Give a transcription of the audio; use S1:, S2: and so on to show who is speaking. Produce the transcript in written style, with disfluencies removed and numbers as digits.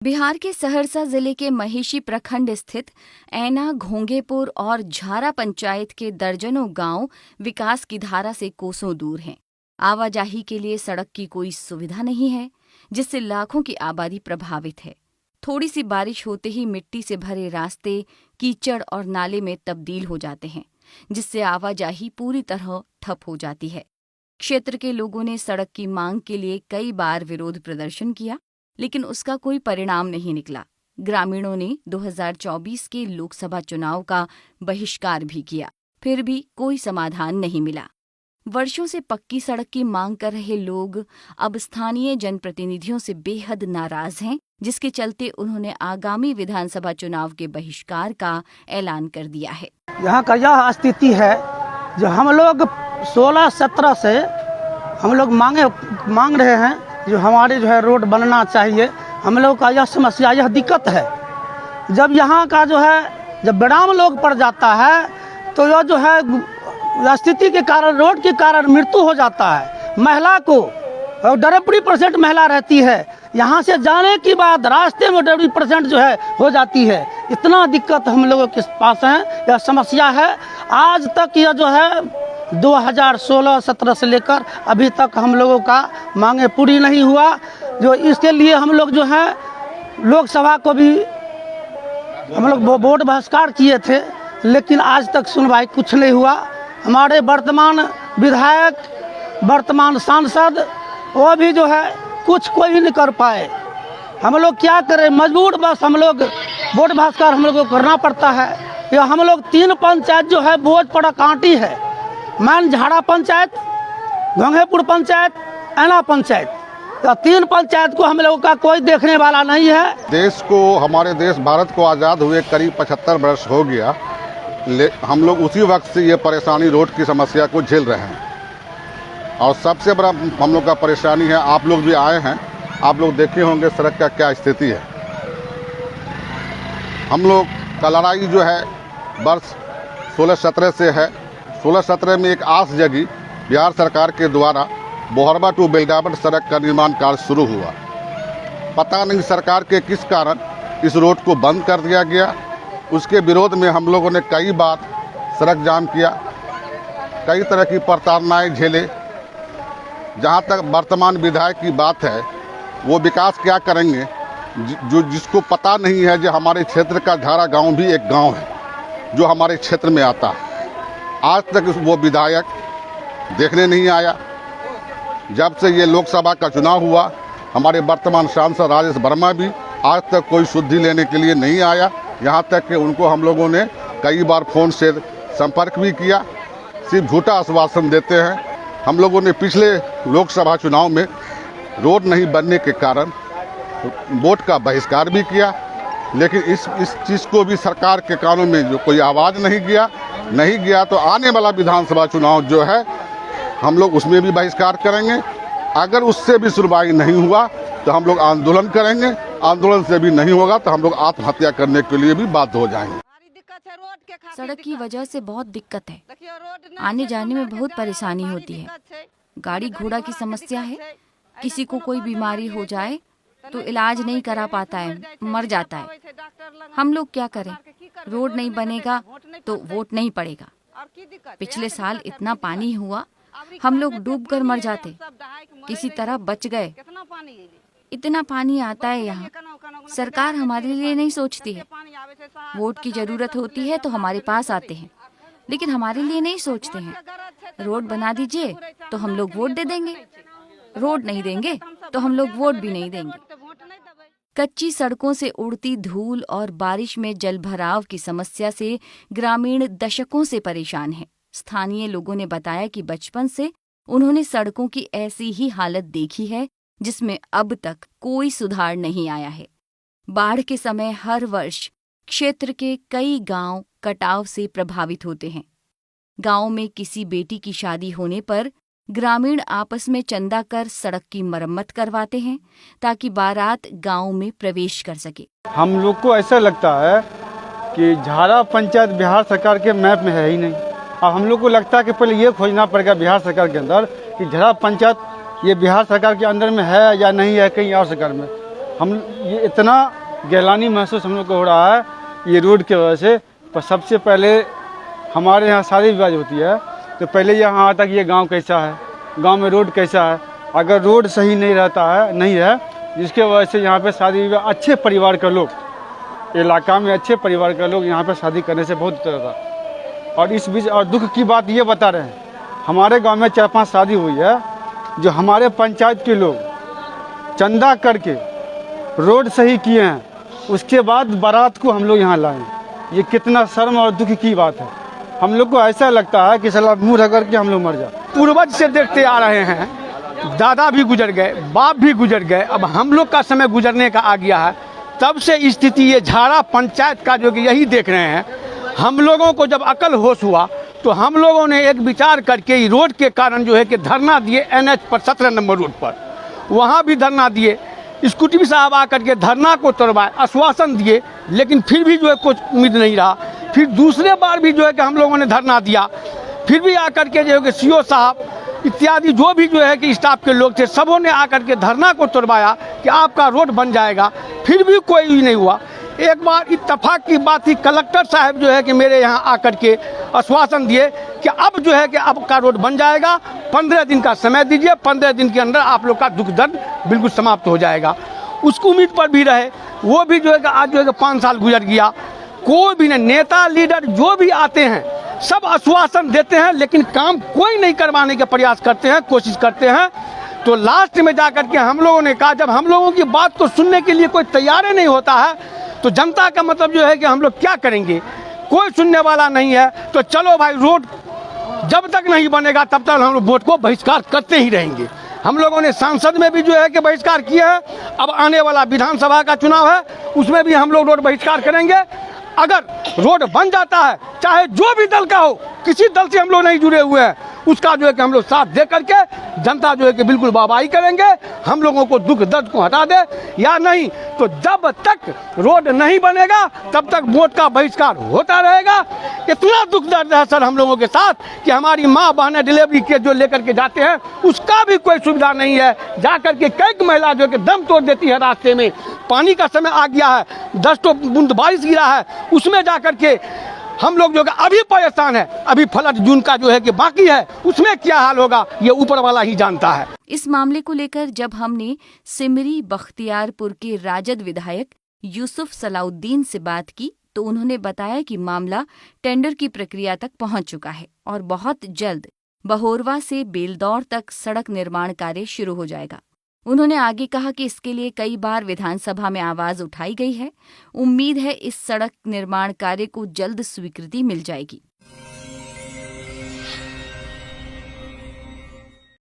S1: बिहार के सहरसा जिले के महिषी प्रखंड स्थित ऐना, घोंघेपुर और झारा पंचायत के दर्जनों गांव विकास की धारा से कोसों दूर हैं। आवाजाही के लिए सड़क की कोई सुविधा नहीं है, जिससे लाखों की आबादी प्रभावित है। थोड़ी सी बारिश होते ही मिट्टी से भरे रास्ते कीचड़ और नाले में तब्दील हो जाते हैं, जिससे आवाजाही पूरी तरह ठप हो जाती है। क्षेत्र के लोगों ने सड़क की मांग के लिए कई बार विरोध प्रदर्शन किया, लेकिन उसका कोई परिणाम नहीं निकला। ग्रामीणों ने 2024 के लोकसभा चुनाव का बहिष्कार भी किया, फिर भी कोई समाधान नहीं मिला। वर्षों से पक्की सड़क की मांग कर रहे लोग अब स्थानीय जनप्रतिनिधियों से बेहद नाराज हैं, जिसके चलते उन्होंने आगामी विधानसभा चुनाव के बहिष्कार का ऐलान कर दिया है।
S2: यहाँ का यह स्थिति है जो हम लोग 16-17 से हम लोग मांग रहे हैं, जो हमारे जो है रोड बनना चाहिए। हम लोग का यह समस्या, यह दिक्कत है। जब यहाँ का जो है जब विराम लोग पड़ जाता है तो यह जो है स्थिति के कारण, रोड के कारण मृत्यु हो जाता है महिला को, और 80% महिला रहती है। यहाँ से जाने के बाद रास्ते में 80% जो है हो जाती है। इतना दिक्कत हम लोगों के पास है, यह समस्या है। आज तक यह जो है 2016-17 से लेकर अभी तक हम लोगों का मांगे पूरी नहीं हुआ। जो इसके लिए हम लोग जो है लोकसभा को भी हम लोग वोट बहिष्कार किए थे, लेकिन आज तक सुनवाई कुछ नहीं हुआ। हमारे वर्तमान विधायक, वर्तमान सांसद, वो भी जो है कुछ कोई नहीं कर पाए। हम लोग क्या करें, मजबूर बस हम लोग वोट बहिष्कार हम लोग को करना पड़ता है। या हम लोग 3 पंचायत जो है बोझ पड़ा कांटी है, मान झारा पंचायत, घोंघेपुर पंचायत, ऐना पंचायत, 3 पंचायत को हम लोगों का कोई देखने वाला नहीं है।
S3: देश को, हमारे देश भारत को आज़ाद हुए करीब 75 वर्ष हो गया। हम लोग उसी वक्त से ये परेशानी, रोड की समस्या को झेल रहे हैं। और सबसे बड़ा हम लोग का परेशानी है, आप लोग भी आए हैं, आप लोग देखे होंगे सड़क का क्या स्थिति है। हम लोग का लड़ाई जो है वर्ष 16-17 से है। 16-17 में एक आस जगी, बिहार सरकार के द्वारा बोहरबा टू बेलगावट सड़क का निर्माण कार्य शुरू हुआ। पता नहीं सरकार के किस कारण इस रोड को बंद कर दिया गया। उसके विरोध में हम लोगों ने कई बार सड़क जाम किया, कई तरह की प्रताड़नाएं झेले। जहां तक वर्तमान विधायक की बात है, वो विकास क्या करेंगे, जिसको पता नहीं है। जो हमारे क्षेत्र का झारा गांव भी एक गांव है जो हमारे क्षेत्र में आता है। आज तक वो विधायक देखने नहीं आया। जब से ये लोकसभा का चुनाव हुआ, हमारे वर्तमान सांसद राजेश वर्मा भी आज तक कोई शुद्धि लेने के लिए नहीं आया। यहाँ तक कि उनको हम लोगों ने कई बार फ़ोन से संपर्क भी किया, सिर्फ झूठा आश्वासन देते हैं। हम लोगों ने पिछले लोकसभा चुनाव में रोड नहीं बनने के कारण वोट का बहिष्कार भी किया, लेकिन इस चीज़ को भी सरकार के कानों में जो कोई आवाज़ नहीं गया। तो आने वाला विधानसभा चुनाव जो है हम लोग उसमें भी बहिष्कार करेंगे। अगर उससे भी सुनवाई नहीं हुआ तो हम लोग आंदोलन करेंगे। आंदोलन से भी नहीं होगा तो हम लोग आत्महत्या करने के लिए भी बाध्य हो जाएंगे।
S1: सड़क की वजह से बहुत दिक्कत है, आने जाने में बहुत परेशानी होती है। गाड़ी घोड़ा की समस्या है, किसी को कोई बीमारी हो जाए तो इलाज नहीं करा पाता है, मर जाता है। हम लोग क्या करें, रोड नहीं बनेगा तो वोट नहीं पड़ेगा। पिछले साल इतना पानी हुआ, हम लोग डूब कर मर जाते, किसी तरह बच गए। इतना पानी आता है यहाँ, सरकार हमारे लिए नहीं सोचती है। वोट की जरूरत होती है तो हमारे पास आते हैं, लेकिन हमारे लिए नहीं सोचते हैं। रोड बना दीजिए तो हम लोग वोट दे देंगे, रोड नहीं देंगे तो हम लोग वोट भी नहीं देंगे। कच्ची सड़कों से उड़ती धूल और बारिश में जलभराव की समस्या से ग्रामीण दशकों से परेशान हैं। स्थानीय लोगों ने बताया कि बचपन से उन्होंने सड़कों की ऐसी ही हालत देखी है, जिसमें अब तक कोई सुधार नहीं आया है। बाढ़ के समय हर वर्ष क्षेत्र के कई गांव कटाव से प्रभावित होते हैं। गांव में किसी बेटी की शादी होने पर ग्रामीण आपस में चंदा कर सड़क की मरम्मत करवाते हैं, ताकि बारात गांव में प्रवेश कर सके।
S4: हम लोग को ऐसा लगता है कि झारा पंचायत बिहार सरकार के मैप में है ही नहीं। अब हम लोग को लगता है कि पहले ये खोजना पड़ेगा बिहार सरकार के अंदर कि झारा पंचायत ये बिहार सरकार के अंदर में है या नहीं है, कहीं और सरकार में। हम ये इतना गैलानी महसूस हम लोग को हो रहा है ये रोड की वजह से। पर सबसे पहले हमारे यहाँ शादी विवाह होती है तो पहले यहाँ आता कि ये गांव कैसा है, गांव में रोड कैसा है। अगर रोड सही नहीं रहता है, नहीं है, जिसके वजह से यहाँ पे शादी विवाह अच्छे परिवार के लोग, इलाका में अच्छे परिवार के लोग यहाँ पे शादी करने से बहुत डरता था। और इस बीच और दुख की बात ये बता रहे हैं, हमारे गांव में 4-5 शादी हुई है जो हमारे पंचायत के लोग चंदा करके रोड सही किए हैं, उसके बाद बारात को हम लोग यहाँ लाए। ये कितना शर्म और दुख की बात है। हम लोग को ऐसा लगता है कि साला मुँह रगड़ के हम लोग मर जाए।
S2: पूर्वज से देखते आ रहे हैं, दादा भी गुजर गए, बाप भी गुजर गए, अब हम लोग का समय गुजरने का आ गया है। तब से स्थिति ये झाड़ा पंचायत का जो कि यही देख रहे हैं। हम लोगों को जब अकल होश हुआ तो हम लोगों ने एक विचार करके ही रोड के कारण जो है कि धरना दिए NH पर 17 नंबर रोड पर, वहाँ भी धरना दिए। स्कूटी साहब आकर के धरना को तोड़वाए, आश्वासन दिए, लेकिन फिर भी जो है कुछ उम्मीद नहीं रहा। फिर दूसरे बार भी जो है कि हम लोगों ने धरना दिया, फिर भी आकर के जो है कि CO साहब इत्यादि जो भी जो है कि स्टाफ के लोग थे, सबों ने आकर के धरना को तोड़वाया कि आपका रोड बन जाएगा। फिर भी कोई नहीं हुआ। एक बार इत्तेफाक की बात थी, कलेक्टर साहब जो है कि मेरे यहाँ आकर के आश्वासन दिए कि अब जो है कि आपका रोड बन जाएगा, 15 दिन का समय दीजिए, 15 दिन के अंदर आप लोग का दुख दर्द बिल्कुल समाप्त हो जाएगा। उसको उम्मीद पर भी रहे, वो भी जो है कि आज जो है कि 5 साल गुजर गया। कोई भी नहीं, नेता लीडर जो भी आते हैं सब आश्वासन देते हैं, लेकिन काम कोई नहीं करवाने के प्रयास करते हैं, कोशिश करते हैं। तो लास्ट में जाकर के हम लोगों ने कहा, जब हम लोगों की बात को सुनने के लिए कोई तैयार नहीं होता है तो जनता का मतलब जो है कि हम लोग क्या करेंगे, कोई सुनने वाला नहीं है। तो चलो भाई, रोड जब तक नहीं बनेगा तब तक हम लोग वोट को बहिष्कार करते ही रहेंगे। हम लोगों ने सांसद में भी जो है कि बहिष्कार किया है। अब आने वाला विधानसभा का चुनाव है, उसमें भी हम लोग रोड बहिष्कार करेंगे। अगर रोड बन जाता है, चाहे जो भी दल का हो, किसी दल से हम लोग नहीं जुड़े हुए हैं, उसका जो है कि हम लोग साथ दे करके जनता जो है कि बिल्कुल वाहवाही करेंगे। हम लोगों को दुख दर्द को हटा दे या नहीं, तो जब तक रोड नहीं बनेगा तब तक वोट का बहिष्कार होता रहेगा। इतना दुख दर्द है सर हम लोगों के साथ कि हमारी माँ बहनें डिलीवरी के जो लेकर के जाते हैं उसका भी कोई सुविधा नहीं है। जाकर के कई महिला जो कि दम तोड़ देती है रास्ते में। पानी का समय आ गया है, 10 तो बूंद बारिश गिरा है, उसमें जाकर के हम लोग जो अभी परेशान है। अभी फ्लड जून का जो है कि बाकी है, उसमें क्या हाल होगा ये ऊपर वाला ही जानता है।
S1: इस मामले को लेकर जब हमने सिमरी बख्तियारपुर के राजद विधायक यूसुफ सलाउद्दीन से बात की तो उन्होंने बताया कि मामला टेंडर की प्रक्रिया तक पहुंच चुका है और बहुत जल्द बहोरवा से बेलदौर तक सड़क निर्माण कार्य शुरू हो जाएगा। उन्होंने आगे कहा कि इसके लिए कई बार विधानसभा में आवाज उठाई गई है। उम्मीद है इस सड़क निर्माण कार्य को जल्द स्वीकृति मिल जाएगी।